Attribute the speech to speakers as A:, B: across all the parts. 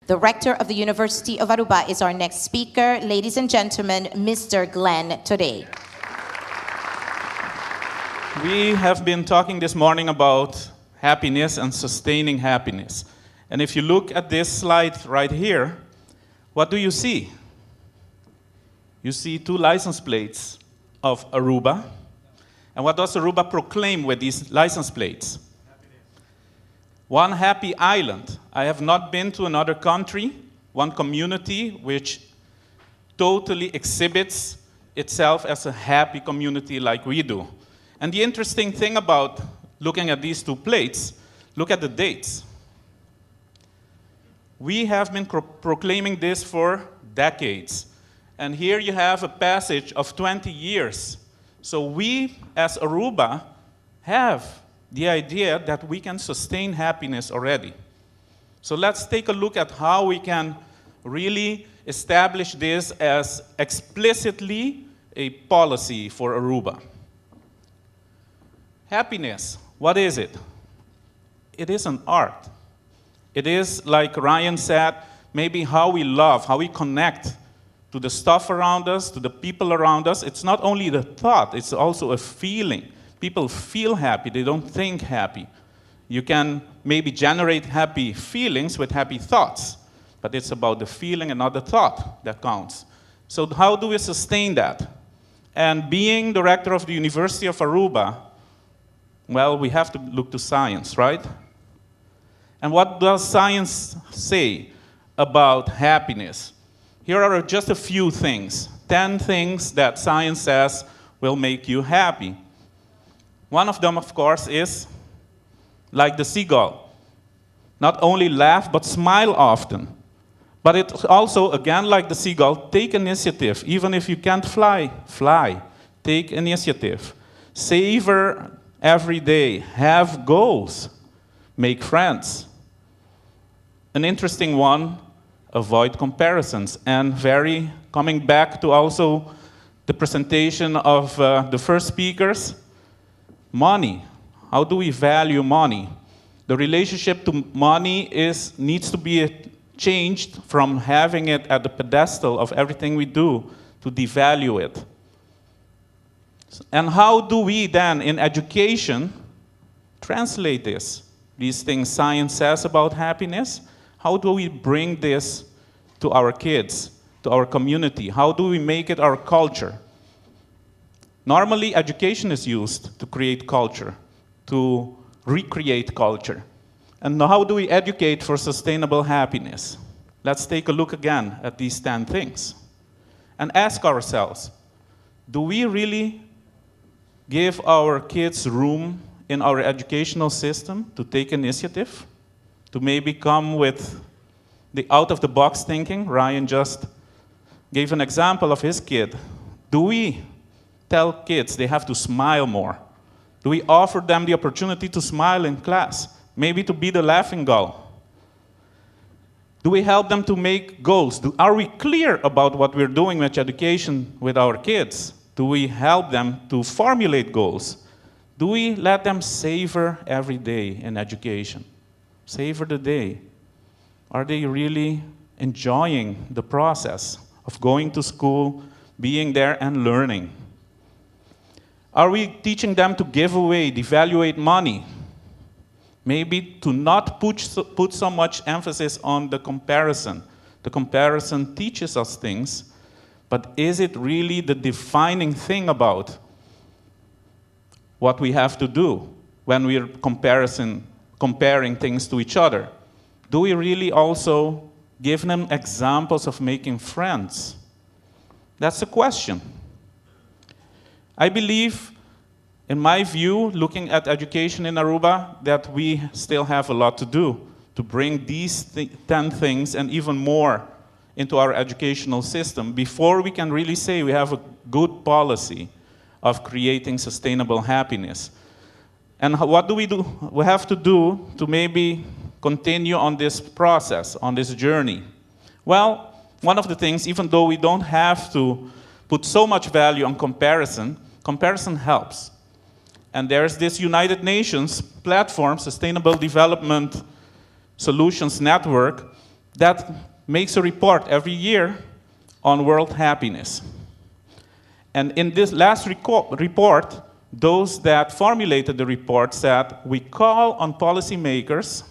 A: The rector of the University of Aruba is our next speaker. Ladies and gentlemen, Mr. Glen Thode.
B: We have been talking this morning about happiness and sustaining happiness. And if you look at this slide right here, what do you see? You see two license plates of Aruba. And what does Aruba proclaim with these license plates? One happy island. I have not been to another country, one community which totally exhibits itself as a happy community like we do. And the interesting thing about looking at these two plates, look at the dates. We have been proclaiming this for decades. And here you have a passage of 20 years. So we, as Aruba, have the idea that we can sustain happiness already. So let's take a look at how we can really establish this as explicitly a policy for Aruba. Happiness, what is it? It is an art. It is, like Ryan said, maybe how we love, how we connect to the stuff around us, to the people around us. It's not only the thought, it's also a feeling. People feel happy, they don't think happy. You can maybe generate happy feelings with happy thoughts, but it's about the feeling and not the thought that counts. So how do we sustain that? And being the rector of the University of Aruba, well, we have to look to science, right? And what does science say about happiness? Here are just a few things, 10 things that science says will make you happy. One of them, of course, is like the seagull. Not only laugh, but smile often. But it also, again, like the seagull, take initiative. Even if you can't fly, fly. Take initiative. Savor every day. Have goals. Make friends. An interesting one, avoid comparisons. And coming back to also the presentation of the first speakers, money. How do we value money? The relationship to money needs to be changed from having it at the pedestal of everything we do to devalue it. And how do we then, in education, translate this? These things science says about happiness, how do we bring this to our kids, to our community? How do we make it our culture? Normally, education is used to create culture, to recreate culture. And how do we educate for sustainable happiness? Let's take a look again at these 10 things and ask ourselves, do we really give our kids room in our educational system to take initiative, to maybe come with the out-of-the-box thinking? Ryan just gave an example of his kid. Do we tell kids they have to smile more? Do we offer them the opportunity to smile in class? Maybe to be the laughing gull? Do we help them to make goals? Are we clear about what we're doing with education with our kids? Do we help them to formulate goals? Do we let them savor every day in education? Savor the day. Are they really enjoying the process of going to school, being there and learning? Are we teaching them to give away, devaluate money? Maybe to not put so much emphasis on the comparison. The comparison teaches us things, but is it really the defining thing about what we have to do when we're comparing things to each other? Do we really also give them examples of making friends? That's the question. I believe, in my view, looking at education in Aruba, that we still have a lot to do to bring these 10 things and even more into our educational system before we can really say we have a good policy of creating sustainable happiness. And what do? We have to do to maybe continue on this process, on this journey? Well, one of the things, even though we don't have to put so much value on comparison, comparison helps. And there's this United Nations platform, Sustainable Development Solutions Network, that makes a report every year on world happiness. And in this last report, those that formulated the report said, we call on policymakers.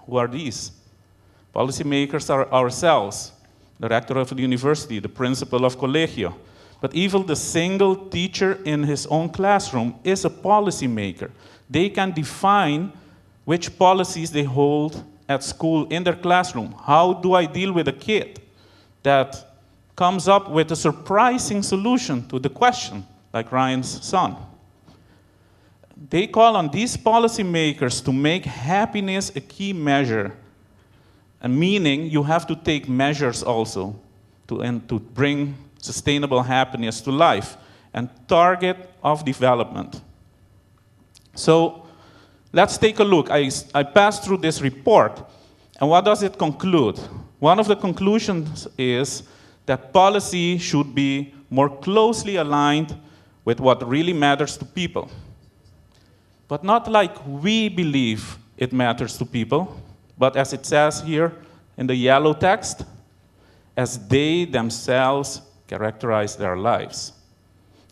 B: Who are these? Policymakers are ourselves, the rector of the university, the principal of colegio. But even the single teacher in his own classroom is a policymaker. They can define which policies they hold at school in their classroom. How do I deal with a kid that comes up with a surprising solution to the question, like Ryan's son? They call on these policymakers to make happiness a key measure, and meaning you have to take measures also to bring sustainable happiness to life and target of development. So let's take a look. I passed through this report, and what does it conclude? One of the conclusions is that policy should be more closely aligned with what really matters to people. But not like we believe it matters to people, but as it says here in the yellow text, as they themselves characterize their lives.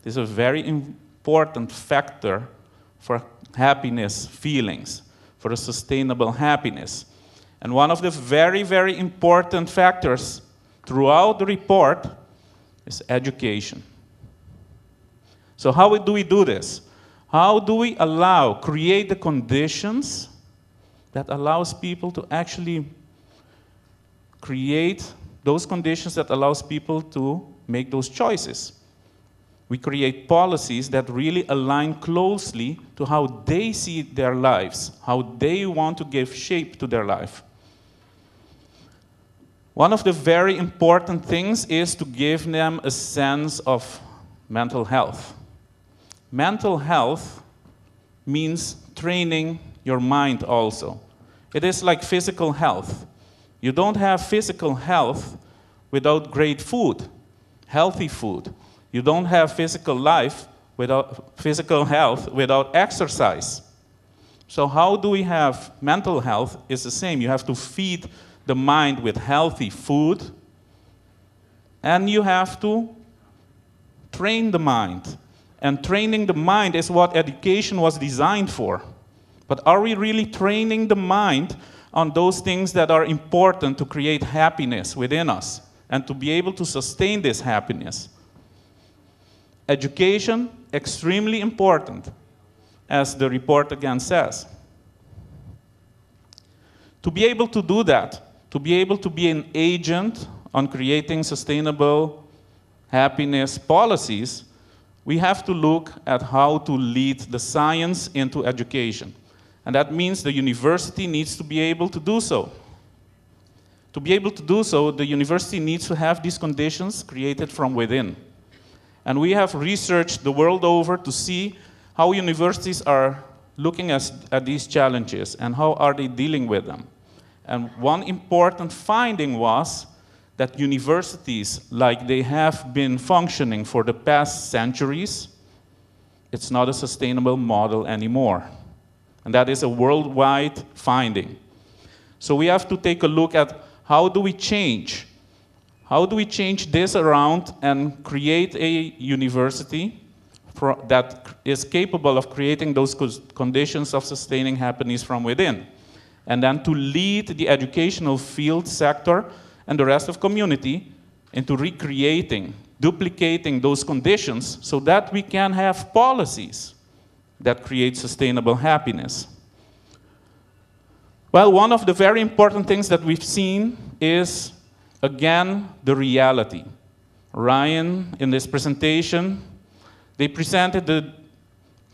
B: This is a very important factor for happiness feelings, for a sustainable happiness. And one of the very, very important factors throughout the report is education. So how do we do this? How do we create the conditions that allows people to actually create those conditions that allows people to make those choices? We create policies that really align closely to how they see their lives, how they want to give shape to their life. One of the very important things is to give them a sense of mental health. Mental health means training your mind also. It is like physical health. You don't have physical health without great food, healthy food. You don't have physical health without exercise. So how do we have mental health? Is the same. You have to feed the mind with healthy food, and you have to train the mind. And training the mind is what education was designed for. But are we really training the mind on those things that are important to create happiness within us and to be able to sustain this happiness? Education, extremely important, as the report again says. To be able to do that, to be able to be an agent on creating sustainable happiness policies, we have to look at how to lead the science into education. And that means the university needs to be able to do so. To be able to do so, the university needs to have these conditions created from within. And we have researched the world over to see how universities are looking at these challenges and how are they dealing with them. And one important finding was that universities, like they have been functioning for the past centuries, it's not a sustainable model anymore. And that is a worldwide finding. So we have to take a look at how do we change? How do we change this around and create a university that is capable of creating those conditions of sustaining happiness from within? And then to lead the educational field sector and the rest of community into recreating, duplicating those conditions so that we can have policies that create sustainable happiness. Well, one of the very important things that we've seen is, again, the reality. Ryan, in this presentation, they presented the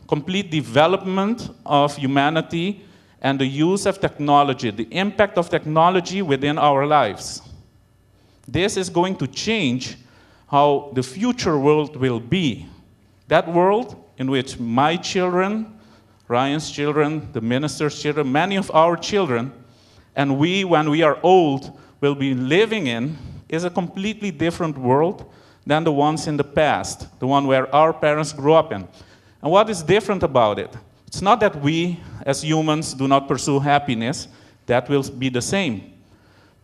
B: complete development of humanity and the use of technology, the impact of technology within our lives. This is going to change how the future world will be. That world in which my children, Ryan's children, the minister's children, many of our children, and we, when we are old, will be living in, is a completely different world than the ones in the past, the one where our parents grew up in. And what is different about it? It's not that we, as humans, do not pursue happiness. That will be the same.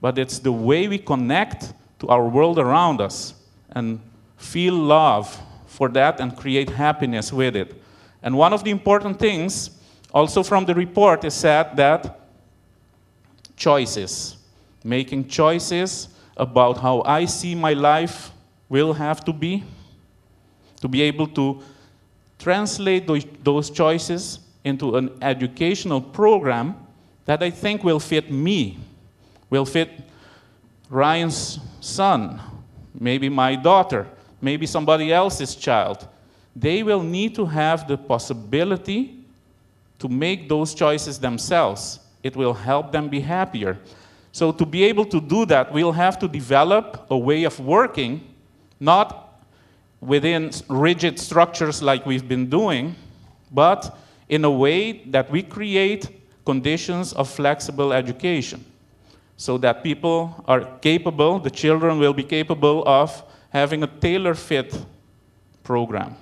B: but it's the way we connect to our world around us and feel love for that and create happiness with it. And one of the important things, also from the report, is said that choices, making choices about how I see my life will have to be able to translate those choices into an educational program that I think will fit me, will fit Ryan's son, maybe my daughter, maybe somebody else's child. They will need to have the possibility to make those choices themselves. It will help them be happier. So to be able to do that, we'll have to develop a way of working, not within rigid structures like we've been doing, but in a way that we create conditions of flexible education so that people are capable, the children will be capable of having a tailor-fit program.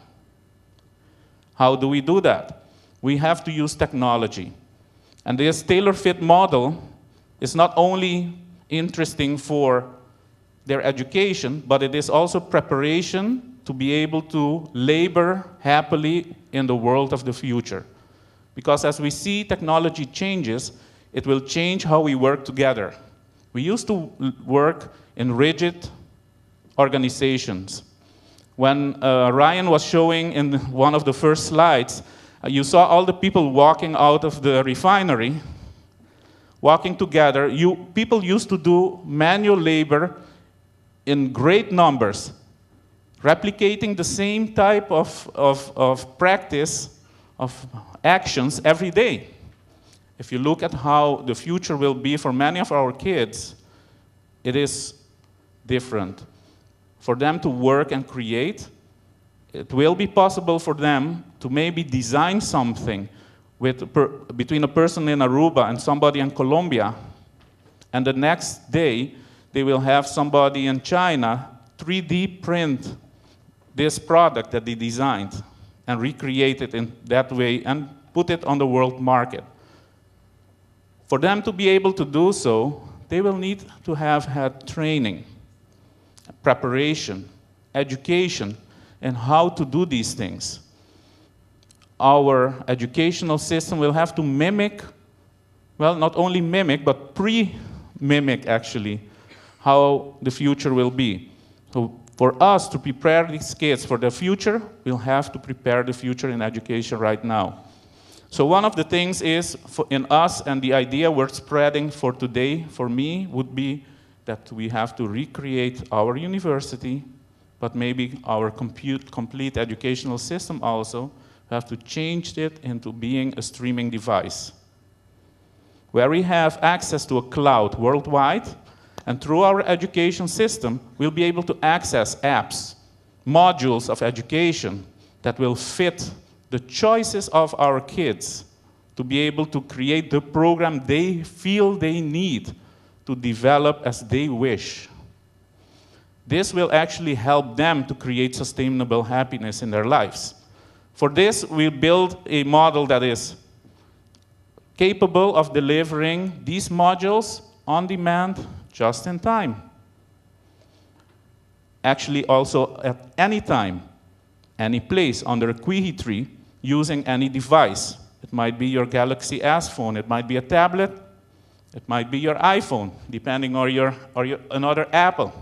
B: How do we do that? We have to use technology. And this tailor-fit model is not only interesting for their education, but it is also preparation to be able to labor happily in the world of the future. Because as we see technology changes, it will change how we work together. We used to work in rigid organizations. When Ryan was showing in one of the first slides, you saw all the people walking out of the refinery, walking together. People used to do manual labor in great numbers, replicating the same type of practice, of actions every day. If you look at how the future will be for many of our kids, it is different. For them to work and create, it will be possible for them to maybe design something between a person in Aruba and somebody in Colombia, and the next day they will have somebody in China 3D print this product that they designed and recreate it in that way and put it on the world market. For them to be able to do so, they will need to have had training, preparation, education, and how to do these things. Our educational system will have to mimic, well, not only mimic, but pre-mimic, actually, how the future will be. So for us to prepare these kids for the future, we'll have to prepare the future in education right now. So one of the things is, in us, and the idea we're spreading for today, for me, would be that we have to recreate our university, but maybe our complete educational system also. We have to change it into being a streaming device, where we have access to a cloud worldwide, and through our education system, we'll be able to access apps, modules of education that will fit the choices of our kids to be able to create the program they feel they need to develop as they wish. This will actually help them to create sustainable happiness in their lives. For this, we build a model that is capable of delivering these modules on demand, just in time. Actually, also at any time, any place, under a kiwi tree, using any device. It might be your Galaxy S phone, it might be a tablet, it might be your iPhone, depending on your another Apple.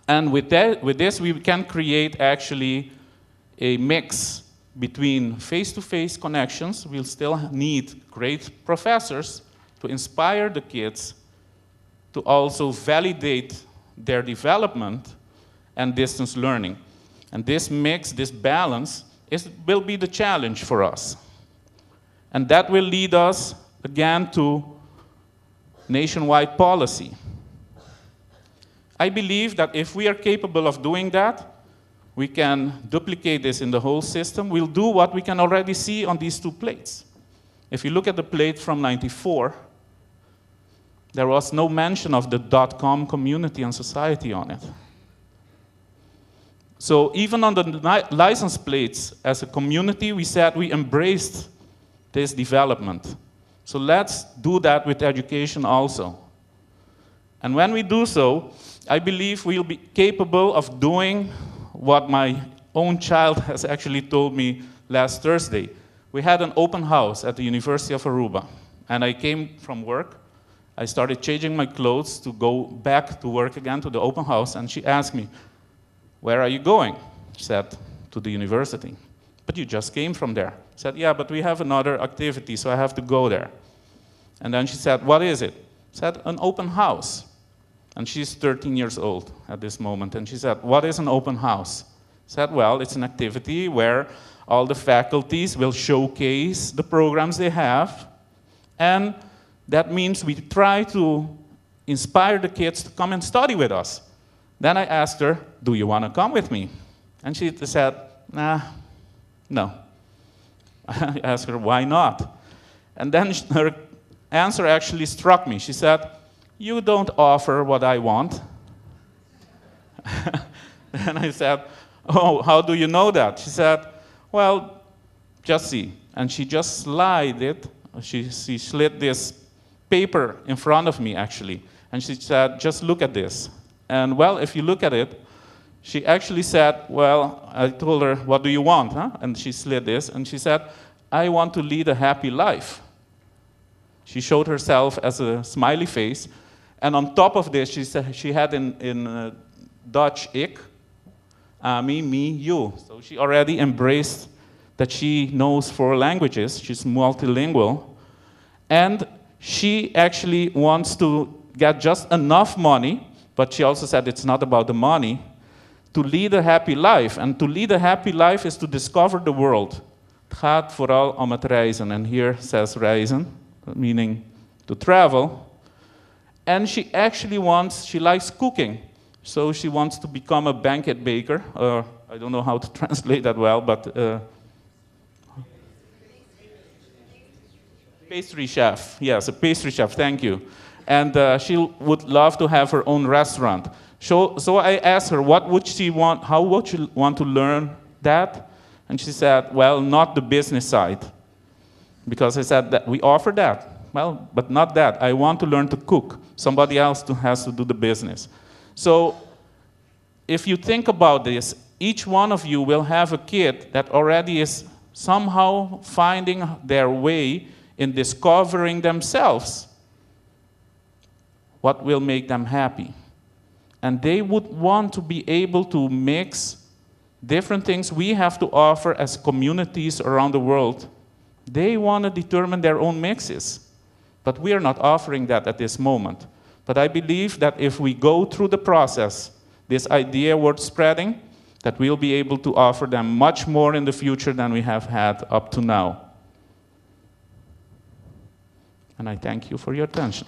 B: And with this, we can create actually a mix between face-to-face connections. We'll still need great professors to inspire the kids, to also validate their development and distance learning. And this mix, this balance, will be the challenge for us. And that will lead us, again, to nationwide policy. I believe that if we are capable of doing that, we can duplicate this in the whole system. We'll do what we can already see on these two plates. If you look at the plate from '94, there was no mention of the .com community and society on it. So even on the license plates, as a community, we said we embraced this development. So let's do that with education also. And when we do so, I believe we'll be capable of doing what my own child has actually told me last Thursday. We had an open house at the University of Aruba, and I came from work. I started changing my clothes to go back to work again to the open house, and she asked me, "Where are you going?" I said, "To the university." "But you just came from there." I said, "Yeah, but we have another activity, so I have to go there." And then she said, "What is it?" I said, "An open house." And she's 13 years old at this moment. And she said, "What is an open house?" I said, "Well, it's an activity where all the faculties will showcase the programs they have. And that means we try to inspire the kids to come and study with us." Then I asked her, "Do you want to come with me?" And she said, no. I asked her, "Why not?" And then her answer actually struck me. She said, "You don't offer what I want." And I said, "Oh, how do you know that?" She said, "Well, just see." And she just she slid this paper in front of me, actually. And she said, "Just look at this." And well, if you look at it, she actually said, well, I told her, "What do you want?" Huh? And she slid this, and she said, "I want to lead a happy life." She showed herself as a smiley face, and on top of this, she had in Dutch, ik, me, you. So she already embraced that she knows 4 languages. She's multilingual. And she actually wants to get just enough money, but she also said it's not about the money, to lead a happy life. And to lead a happy life is to discover the world. Het gaat vooral om het reizen. And here says reizen, meaning to travel. And she actually she likes cooking. So she wants to become a banquet baker. I don't know how to translate that well, but pastry chef. Yes, a pastry chef, thank you. And she would love to have her own restaurant. So I asked her, what would she want, how would she want to learn that? And she said, well, not the business side. Because I said that we offer that. Well, but not that. I want to learn to cook. Somebody else has to do the business. So if you think about this, each one of you will have a kid that already is somehow finding their way in discovering themselves what will make them happy. And they would want to be able to mix different things we have to offer as communities around the world. They want to determine their own mixes. But we are not offering that at this moment. But I believe that if we go through the process, this idea worth spreading, that we'll be able to offer them much more in the future than we have had up to now. And I thank you for your attention.